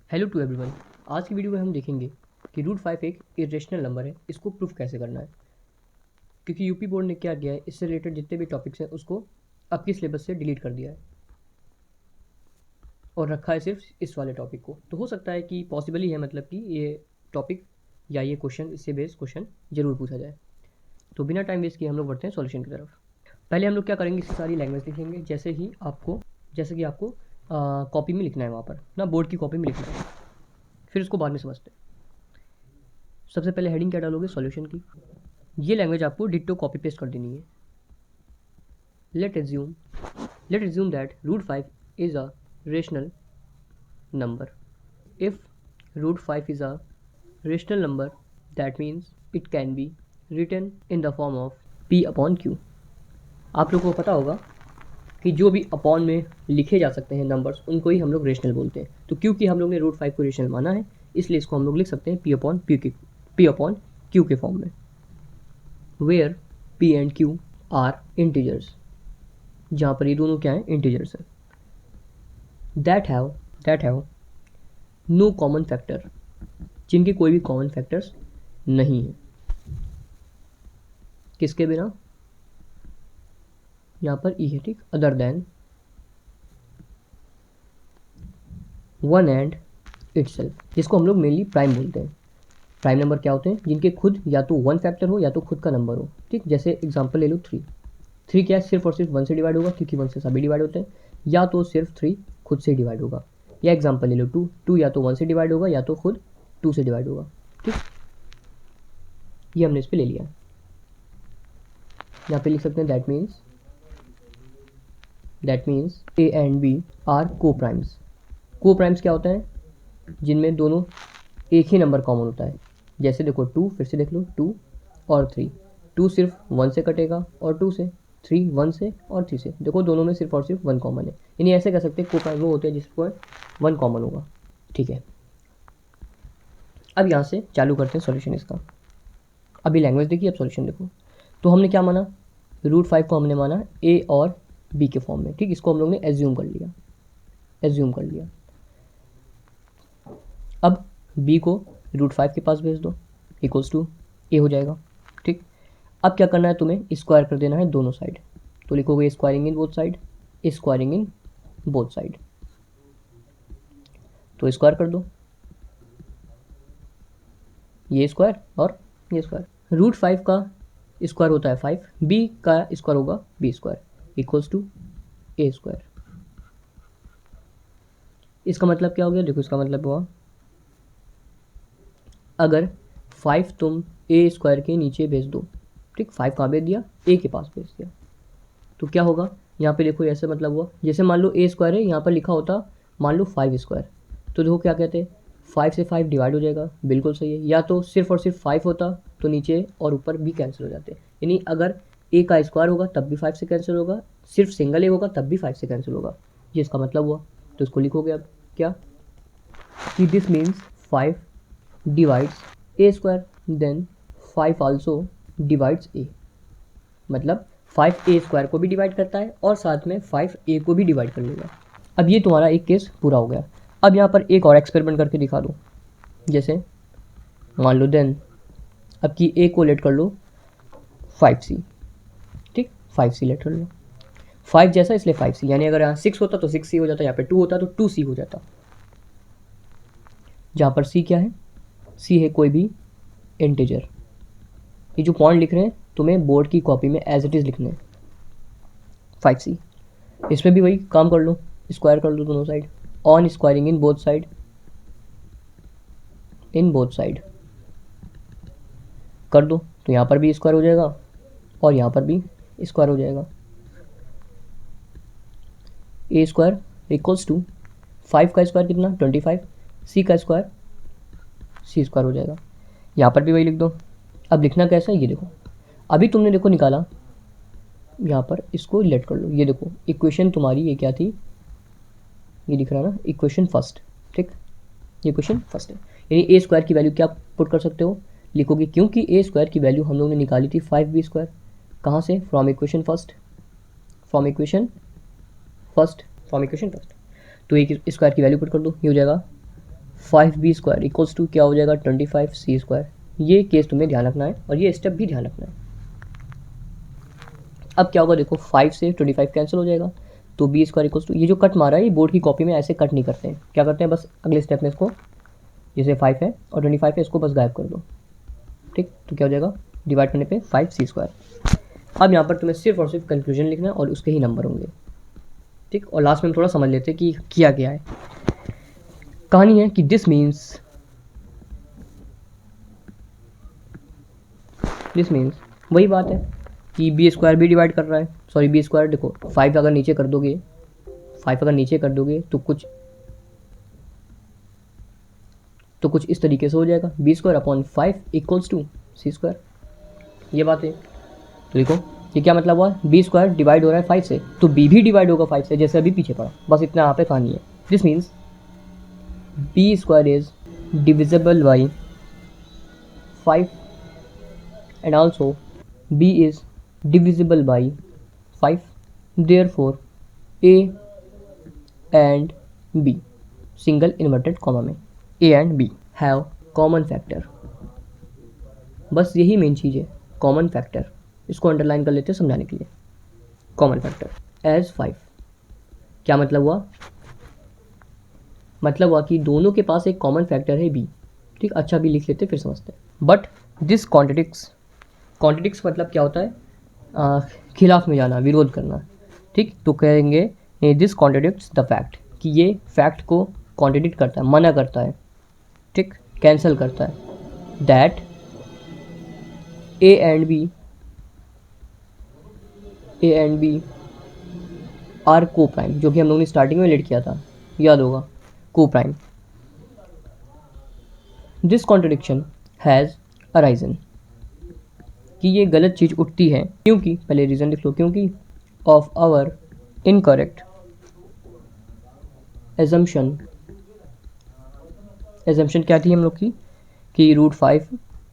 Hello to everyone. आज की video में हम देखेंगे कि रूट 5 एक इरेशनल नंबर है, इसको प्रूफ कैसे करना है। क्योंकि यूपी बोर्ड ने क्या किया है, इससे रिलेटेड जितने भी टॉपिक्स हैं उसको आपकी सिलेबस से डिलीट कर दिया है और रखा है सिर्फ इस वाले टॉपिक को। तो हो सकता है कि पॉसिबल ही है, मतलब कि ये टॉपिक या ये क्वेश्चन, इससे बेस्ड क्वेश्चन जरूर पूछा जाए। तो बिना टाइम वेस्ट किए हम लोग बढ़ते हैं सॉल्यूशन की तरफ। पहले हम लोग क्या करेंगे, इसकी सारी लैंग्वेज लिखेंगे जैसे कि आपको कॉपी में लिखना है, वहाँ पर ना बोर्ड की कॉपी में लिखना है, फिर उसको बाद में समझते हैं। सबसे पहले हेडिंग क्या डालोगे, सॉल्यूशन की। ये लैंग्वेज आपको डिट्टो कॉपी पेस्ट कर देनी है। Let assume that root 5 is a rational number. If root 5 is a rational number, that means it can be written in the form of p upon q. आप लोगों को पता होगा कि जो भी अपॉन में लिखे जा सकते हैं नंबर्स, उनको ही हम लोग रेशनल बोलते हैं। तो क्योंकि हम लोग ने रूट 5 को रेशनल माना है, इसलिए इसको हम लोग लिख सकते हैं p अपॉन q के फॉर्म में, where p and q are integers, जहाँ पर ये दोनों क्या हैं, इंटीजर्स हैं। That have no common factor, जिनके कोई भी कॉमन फैक्टर्स नहीं है। किसके बिना, यहाँ पर ई है, ठीक, other than one and itself, जिसको हम लोग मेनली प्राइम बोलते हैं। प्राइम नंबर क्या होते हैं, जिनके खुद या तो वन फैक्टर हो या तो खुद का नंबर हो, ठीक। जैसे एग्जांपल ले लो 3 क्या है, सिर्फ और सिर्फ 1 से डिवाइड होगा, क्योंकि 1 से सभी डिवाइड होते हैं, या तो सिर्फ 3 खुद से डिवाइड होगा। या एग्जांपल ले लो 2 या तो 1 से डिवाइड होगा या तो खुद 2 से डिवाइड होगा, ठीक। ये हमने इस पर ले लिया। यहाँ पे लिख सकते हैं that means a and b are coprimes. Coprimes क्या होता है, जिनमें दोनों एक ही नंबर कॉमन होता है। जैसे देखो 2, फिर से देख लो 2 और 3, 2 सिर्फ 1 से कटेगा और 2 से, 3 1 से और 3 से, देखो दोनों में सिर्फ और सिर्फ 1 कॉमन है। यानी ऐसे कह सकते हैं को प्राइम वो होते हैं जिसको 1 कॉमन होगा, ठीक है। अब यहाँ से चालू करते हैं सॉल्यूशन इसका। अभी लैंग्वेज देखिए, अब सॉल्यूशन देखो। तो हमने क्या माना, रूट 5 को हमने माना ए और बी के फॉर्म में, ठीक। इसको हम लोग ने एज्यूम कर लिया। अब बी को रूट 5 के पास भेज दो, इक्वल्स टू ए हो जाएगा, ठीक। अब क्या करना है, तुम्हें स्क्वायर कर देना है दोनों साइड। तो लिखोगे स्क्वायरिंग इन बोथ साइड, तो स्क्वायर कर दो, ये स्क्वायर और ये स्क्वायर। रूट 5 का स्क्वायर होता है 5, बी का स्क्वायर होगा b square equals to a square. इसका मतलब क्या हो गया, देखो इसका मतलब हुआ, अगर 5 तुम ए स्क्वायर के नीचे भेज दो, ठीक, 5 कहाँ भेज दिया, ए के पास भेज दिया, तो क्या होगा, यहाँ पे देखो ऐसे मतलब हुआ, जैसे मान लो ए स्क्वायर है, यहाँ पर लिखा होता मान लो 5 स्क्वायर, तो देखो क्या कहते हैं, 5 से 5 डिवाइड हो जाएगा, बिल्कुल सही है। या तो सिर्फ और सिर्फ 5 होता तो नीचे और ऊपर भी कैंसिल हो जाते, यानी अगर ए का स्क्वायर होगा तब भी 5 से कैंसिल होगा, सिर्फ सिंगल ए होगा तब भी 5 से कैंसिल होगा, ये इसका मतलब हुआ। तो इसको लिखोगे अब क्या, कि this means 5 divides a square, then 5 also divides a, मतलब 5 ए स्क्वायर को भी डिवाइड करता है और साथ में 5 ए को भी डिवाइड कर लेगा। अब ये तुम्हारा एक केस पूरा हो गया। अब यहाँ पर एक और एक्सपेरिमेंट करके दिखा दो। जैसे मान लो देन, अब की ए को लेट कर लो 5c, ठीक, 5c लेट कर लो, 5 जैसा इसलिए 5c, यानी अगर यहाँ 6 होता तो 6c हो जाता, यहाँ पे 2 होता तो 2c हो जाता। जहाँ पर c क्या है, c है कोई भी इंटीजर। ये जो पॉइंट लिख रहे हैं तुम्हें बोर्ड की कॉपी में एज इट इज़ लिखने हैं, 5c। इसमें भी वही काम कर लो, स्क्वायर कर लो दोनों side, on squaring in both side कर दो, तो यहाँ पर भी स्क्वायर हो जाएगा और यहाँ पर भी स्क्वायर हो जाएगा। ए स्क्वायर इक्वल्स टू 5 का स्क्वायर कितना 25, सी का स्क्वायर सी स्क्वायर हो जाएगा। यहाँ पर भी वही लिख दो। अब लिखना कैसा है, ये देखो, अभी तुमने देखो निकाला, यहाँ पर इसको लेट कर लो, ये देखो इक्वेशन तुम्हारी ये क्या थी, ये दिख रहा है ना, इक्वेशन फर्स्ट, ठीक, ये इक्वेशन फर्स्ट है। यानी ए स्क्वायर की वैल्यू क्या पुट कर सकते हो, लिखोगे, क्योंकि ए स्क्वायर की वैल्यू हम लोग ने निकाली थी 5b स्क्वायर, कहाँ से, फ्रॉम इक्वेशन फर्स्ट, तो एक स्क्वायर की वैल्यू पुट कर दो, ये हो जाएगा 5b² इक्वल्स टू क्या हो जाएगा 25c²। ये केस तुम्हें ध्यान रखना है और ये स्टेप भी ध्यान रखना है। अब क्या होगा देखो, 5 से 25 कैंसिल हो जाएगा, तो b² इक्वल्स टू, ये जो कट मारा है ये बोर्ड की कॉपी में ऐसे कट नहीं करते हैं, क्या करते हैं बस अगले स्टेप में इसको, जैसे 5 है और 25 है, इसको बस गायब कर दो। ठीक, तो क्या हो जाएगा, डिवाइड करने पे 5c²। अब यहाँ पर तुम्हें सिर्फ और सिर्फ कंक्लूजन लिखना है और उसके ही नंबर होंगे। ठीक, और लास्ट में हम थोड़ा समझ लेते हैं कि किया गया है। कहानी है कि दिस मीन्स वही बात है कि b² भी डिवाइड कर रहा है, सॉरी b² देखो 5 अगर नीचे कर दोगे, 5 अगर नीचे कर दोगे तो कुछ इस तरीके से हो जाएगा, b²/5 इक्वल्स टू c²। ये बात है। तो देखो ये क्या मतलब हुआ, b² डिवाइड हो रहा है 5 से, तो b भी डिवाइड होगा 5 से, जैसे अभी पीछे पड़ा, बस इतना यहाँ पे कहानी है। This means b² is divisible by 5 and also b is divisible by 5, therefore a and b, single inverted comma में a and b have common factor। बस यही मेन चीज़ है, कॉमन फैक्टर। इसको अंडरलाइन कर लेते हैं समझाने के लिए। कॉमन फैक्टर एज 5, क्या मतलब हुआ, मतलब हुआ कि दोनों के पास एक कॉमन फैक्टर है b। ठीक, अच्छा भी लिख लेते फिर समझते हैं। बट दिस कॉन्ट्रडिक्स मतलब क्या होता है, खिलाफ में जाना, विरोध करना। ठीक, तो कहेंगे दिस कॉन्ट्रडिक्ट्स द फैक्ट, कि ये फैक्ट को कॉन्ट्रडिक्ट करता है, मना करता है। ठीक, कैंसिल करता है। That a and b are coprime, जो कि हम लोगों ने स्टार्टिंग में लेट किया था, याद होगा, को prime. This contradiction has arisen, कि ये गलत चीज़ उठती है क्योंकि, पहले रीज़न लिख लो, क्योंकि ऑफ आवर इनकरेक्ट एजम्पशन क्या थी हम लोग की, कि √5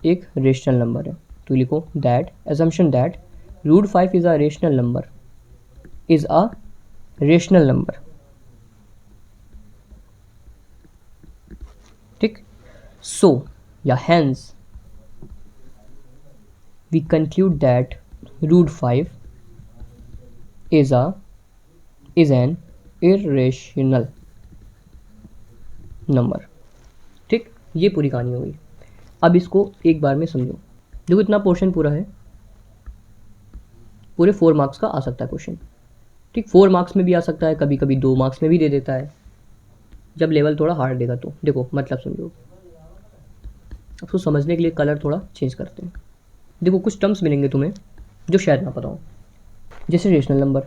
एक रेशनल नंबर है। तो लिखो that assumption that √5 is a rational number, ठीक। सो या hence we conclude that √5 is an irrational number। ठीक, ये पूरी कहानी हो गई। अब इसको एक बार में समझो। देखो इतना पोर्शन पूरा है, पूरे 4 मार्क्स का आ सकता है क्वेश्चन। ठीक, 4 मार्क्स में भी आ सकता है, कभी कभी 2 मार्क्स में भी दे देता है, जब लेवल थोड़ा हार्ड देगा तो। देखो मतलब समझो, अब उसको समझने के लिए कलर थोड़ा चेंज करते हैं। देखो कुछ टर्म्स मिलेंगे तुम्हें जो शायद ना पता हो, जैसे रेशनल नंबर।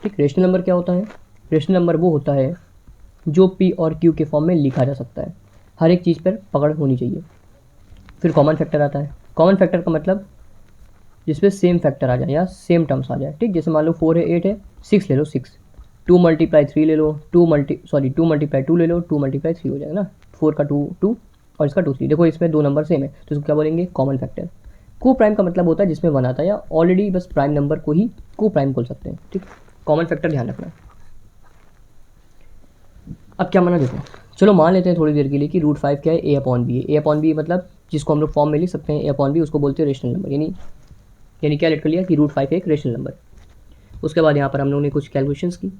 ठीक, रेशनल नंबर क्या होता है, रेशनल नंबर वो होता है जो p और q के फॉर्म में लिखा जा सकता है, हर एक चीज़ पर पकड़ होनी चाहिए। फिर कॉमन फैक्टर आता है। कॉमन फैक्टर का मतलब जिसमें सेम फैक्टर आ जाए या सेम टर्म्स आ जाए। ठीक, जैसे मान लो 4 है 8 है, 6 ले लो 6, 2 × 3 ले लो, 2 × 2 ले लो, 2 × 3 हो जाएगा ना, 4 का 2 और इसका 2 3। देखो इसमें 2 नंबर सेम है तो इसको क्या बोलेंगे, कॉमन फैक्टर। को प्राइम का मतलब होता है जिसमें 1 आता है या ऑलरेडी बस प्राइम नंबर को ही को प्राइम बोल सकते हैं। ठीक, कॉमन फैक्टर ध्यान रखना। अब क्या माना, देखो चलो मान लेते हैं थोड़ी देर के लिए कि √5 क्या है, a/b है। a/b मतलब जिसको हम लोग फॉर्म में लिख सकते हैं a/b, उसको बोलते हैं रेशनल नंबर। यानी क्या लेट कर लिया कि √5 एक रेशनल नंबर। उसके बाद यहाँ पर हम लोगों ने कुछ कैलकुलेशंस की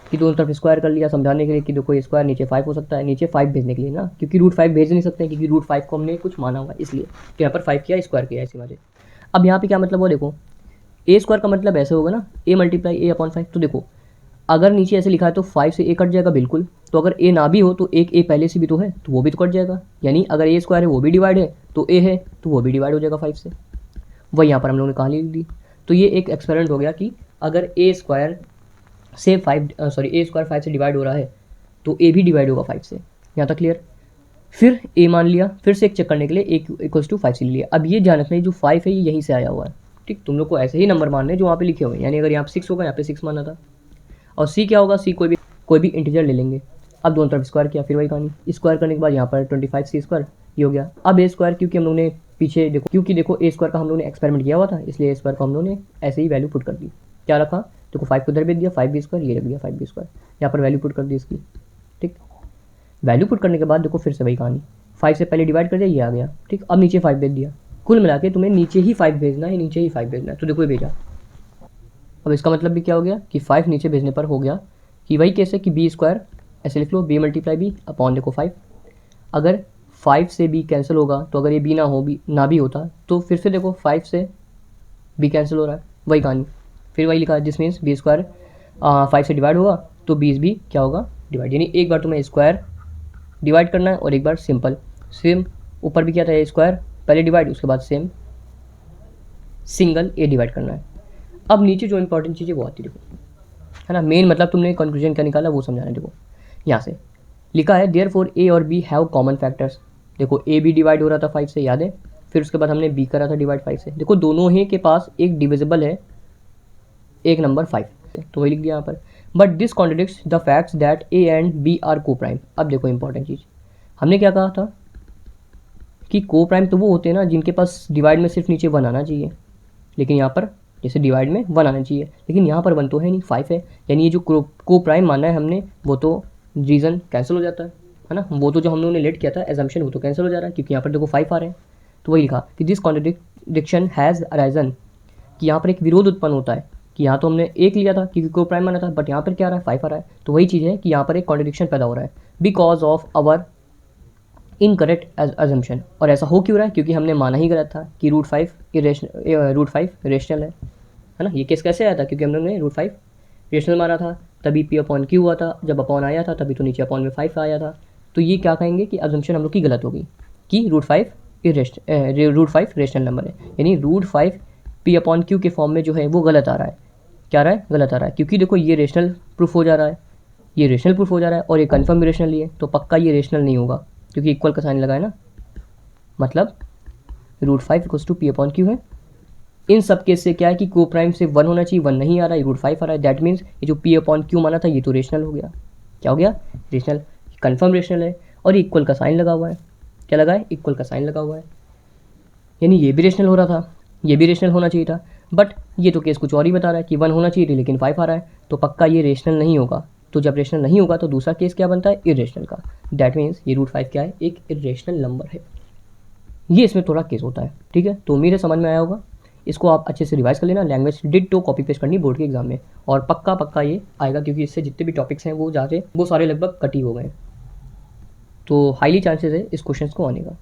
कि दोनों तरफ स्क्वायर कर लिया समझाने के लिए कि देखो स्क्वायर नीचे 5 हो सकता है, नीचे 5 भेजने के लिए ना, क्योंकि √5 भेज नहीं सकते हैं क्योंकि √5 को हमने कुछ माना हुआ इसलिए, तो यहाँ पर 5 किया, स्क्वायर किया ऐसी बात है। अब यहाँ पे क्या मतलब हुआ, देखो a² का मतलब ऐसे होगा ना, a × a/5। तो देखो अगर नीचे ऐसे लिखा है तो 5 से a कट जाएगा बिल्कुल, तो अगर a ना भी हो तो एक a पहले से भी तो है तो वो भी तो कट जाएगा, यानी अगर a² है वो भी डिवाइड है तो a है तो वो भी डिवाइड हो जाएगा 5 से। वही यहाँ पर हम लोगों ने कहानी लिख दी। तो ये एक एक्सपेरिमेंट हो गया कि अगर a² से 5 से डिवाइड हो रहा है तो a भी डिवाइड होगा 5 से। यहाँ तक क्लियर। फिर a मान लिया, फिर से एक चेक करने के लिए a = 5 से ले लिया। अब ये ध्यान रखना है जो 5 है ये यहीं से आया हुआ है। ठीक, तुम लोग को ऐसे ही नंबर मानने जो वहाँ पे लिखे हुए हैं, यानी अगर यहाँ पे 6 होगा यहाँ पे 6 माना था। और c क्या होगा, c कोई भी इंटीजर ले लेंगे। अब दोनों तरफ स्क्वायर किया, फिर वही कहानी, स्क्वायर करने के बाद यहाँ पर 25c² ये हो गया। अब a² क्योंकि हम लोग ने पीछे देखो, क्योंकि देखो a² का हम लोग ने एक्सपेरिमेंट किया हुआ था इसलिए a² को हम लोग ने ऐसे ही वैल्यू पुट कर दी। क्या रखा, देखो 5 को इधर भेज दिया, 5b², ये रख दिया 5b², यहाँ पर वैल्यू पुट कर दी इसकी। ठीक, वैल्यू पुट करने के बाद देखो फिर से वही कहानी, 5 से पहले डिवाइड कर दिया, ये आ गया, ठीक। अब नीचे 5 भेज दिया, कुल मिला के तुम्हें नीचे ही 5 भेजना है, नीचे ही 5 भेजना है, तो देखो ये भेजा। अब इसका मतलब भी क्या हो गया कि 5 नीचे भेजने पर हो गया कि वही कैसे कि बी स्क्वायर, ऐसे लिख लो, बी मल्टीप्लाई बी अपॉन देखो 5। अगर 5 से बी कैंसिल होगा तो अगर ये बी ना भी होता तो फिर से देखो 5 से बी कैंसिल हो रहा है, वही कहानी, फिर वही लिखा है, जिस मीन्स बी स्क्वायर 5 से डिवाइड होगा तो बीस भी क्या होगा डिवाइड, यानी एक बार तुम्हें स्क्वायर डिवाइड करना है और एक बार सिंपल, सेम ऊपर भी क्या था, ए स्क्वायर पहले डिवाइड उसके बाद सेम सिंगल ए डिवाइड करना है। अब नीचे जो इंपॉर्टेंट चीज़ है वो आती है, देखो है ना, मेन मतलब तुमने कंक्लूजन क्या निकाला वो समझाना है। देखो यहाँ से लिखा है देयरफॉर ए और बी हैव कॉमन फैक्टर्स। देखो ए भी डिवाइड हो रहा था 5 से, याद है, फिर उसके बाद हमने बी करा था डिवाइड 5 से। देखो दोनों ही के पास एक डिविजिबल है, एक नंबर 5, तो वही लिख दिया यहाँ पर। But this contradicts the facts that a and b are coprime. अब देखो इंपॉर्टेंट चीज़, हमने क्या कहा था कि को प्राइम तो वो होते हैं ना जिनके पास डिवाइड में सिर्फ नीचे 1 आना चाहिए, लेकिन यहाँ पर जैसे डिवाइड में 1 आना चाहिए, लेकिन यहाँ पर 1 तो है नहीं, 5 है, यानी ये जो को प्राइम माना है हमने वो तो रीज़न कैंसिल हो जाता है ना, वो तो जो हमने लेट किया था एजम्पशन वो तो कैंसिल हो जा रहा है, क्योंकि यहाँ पर देखो 5 आ रहे हैं। तो वही लिखा कि दिस कॉन्ट्रडिक्शन हैज़ अराइजन, कि यहाँ पर एक विरोध उत्पन्न होता है कि यहाँ तो हमने एक लिया था क्योंकि को प्राइम माना था, बट यहाँ पर क्या आ रहा है 5 आ रहा है, तो वही चीज़ है कि यहाँ पर एक कॉन्ट्रडिक्शन पैदा हो रहा है because of our incorrect assumption. और ऐसा हो क्यों रहा है, क्योंकि हमने माना ही गलत था कि रूट 5 रेशनल है ना। ये केस कैसे आया था, क्योंकि हमने रूट 5 रेशनल माना था, तभी पी अपॉन क्यू हुआ था, जब अपॉन आया था तभी तो नीचे अपॉन में 5 आया था। तो ये क्या कहेंगे कि अजम्पशन हम लोग की गलत होगी कि रूट 5 रेशनल नंबर है, यानी रूट 5 पी अपॉन क्यू के फॉर्म में जो है वो गलत आ रहा है। क्या आ रहा है, गलत आ रहा है, क्योंकि देखो ये रेशनल प्रूफ हो जा रहा है, ये रेशनल प्रूफ हो जा रहा है और ये कन्फर्म भी रेशनल ही है, तो पक्का ये रेशनल नहीं होगा क्योंकि इक्वल का साइन लगा है ना, मतलब root 5 equals to p upon q है। इन सब केस से क्या है कि को प्राइम से 1 होना चाहिए, 1 नहीं आ रहा है, रूट 5 आ रहा है, दैट मीन्स ये जो पी अपॉन क्यू माना था ये तो रेशनल हो गया। क्या हो गया, रेशनल, कन्फर्म रेशनल है, और इक्वल का साइन लगा हुआ है, क्या लगा है, इक्वल का साइन लगा हुआ है, यानी ये भी रेशनल हो रहा था, ये भी रेशनल होना चाहिए था, बट ये तो केस कुछ और ही बता रहा है कि 1 होना चाहिए थी लेकिन 5 आ रहा है, तो पक्का ये रेशनल नहीं होगा। तो जब रेशनल नहीं होगा तो दूसरा केस क्या बनता है, इरेशनल का, दैट मीन्स ये रूट 5 क्या है, एक इरेशनल नंबर है। ये इसमें थोड़ा केस होता है, ठीक है। तो उम्मीद है समझ में आया होगा, इसको आप अच्छे से रिवाइज कर लेना, लैंग्वेज डिट्टो कॉपी पेस्ट करनी बोर्ड के एग्जाम में, और पक्का ये आएगा क्योंकि इससे जितने भी टॉपिक्स हैं वो सारे लगभग कट ही हो गए, तो हाईली चांसेस है इस क्वेश्चन को आने का।